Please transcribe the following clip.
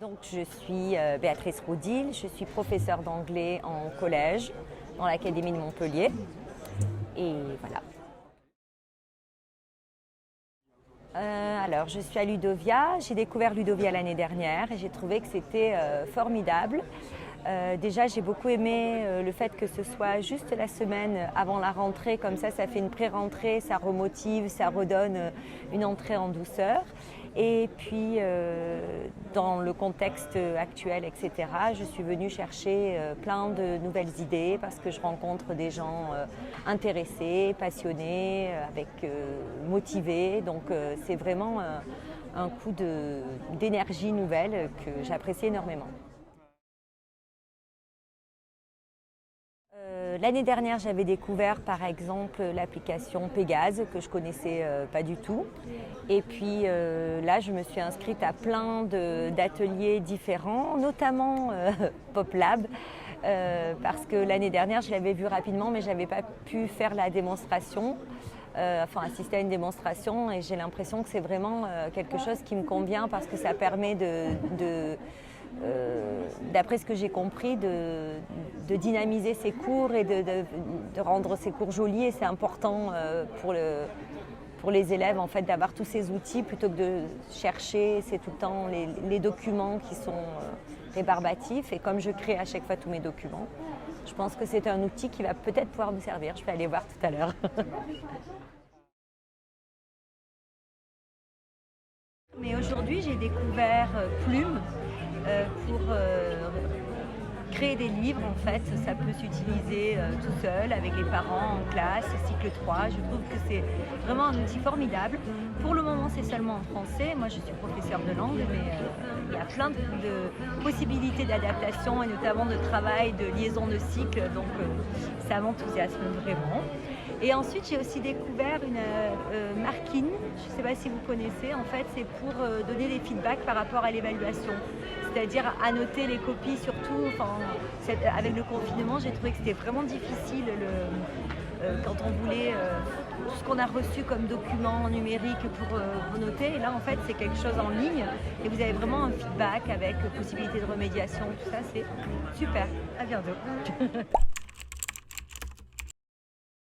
Donc, je suis Béatrice Roudil, je suis professeure d'anglais en collège dans l'Académie de Montpellier. Et voilà. Alors, je suis à Ludovia. J'ai découvert Ludovia l'année dernière et j'ai trouvé que c'était formidable. Déjà, j'ai beaucoup aimé le fait que ce soit juste la semaine avant la rentrée. Comme ça fait une pré-rentrée, ça remotive, ça redonne une entrée en douceur. Et puis, dans le contexte actuel, etc., je suis venue chercher plein de nouvelles idées parce que je rencontre des gens intéressés, passionnés, motivés. Donc, c'est vraiment un coup d'énergie nouvelle que j'apprécie énormément. L'année dernière, j'avais découvert par exemple l'application Pégase que je connaissais pas du tout. Et puis là, je me suis inscrite à plein d'ateliers différents, notamment PopLab, parce que l'année dernière, je l'avais vu rapidement, mais je n'avais pas pu faire la démonstration. Assister à une démonstration, et j'ai l'impression que c'est vraiment quelque chose qui me convient parce que ça permet d'après ce que j'ai compris, de dynamiser ses cours et de rendre ses cours jolis, et c'est important pour les élèves en fait d'avoir tous ces outils plutôt que de chercher, c'est tout le temps les documents qui sont rébarbatifs, et comme je crée à chaque fois tous mes documents, je pense que c'est un outil qui va peut-être pouvoir me servir. Je vais aller voir tout à l'heure. Mais aujourd'hui, j'ai découvert Plume pour créer des livres. En fait, ça peut s'utiliser tout seul, avec les parents, en classe, cycle 3. Je trouve que c'est vraiment un outil formidable. Pour le moment, c'est seulement en français. Moi, je suis professeure de langue, mais il y a plein de possibilités d'adaptation et notamment de travail, de liaison de cycles. Donc, ça m'enthousiasme vraiment. Et ensuite, j'ai aussi découvert une Markin. Je ne sais pas si vous connaissez. En fait, c'est pour donner des feedbacks par rapport à l'évaluation. C'est-à-dire annoter les copies, surtout avec le confinement, j'ai trouvé que c'était vraiment difficile quand on voulait tout ce qu'on a reçu comme document numérique pour noter. Et là, en fait, c'est quelque chose en ligne et vous avez vraiment un feedback avec possibilité de remédiation. Tout ça, c'est super. À bientôt.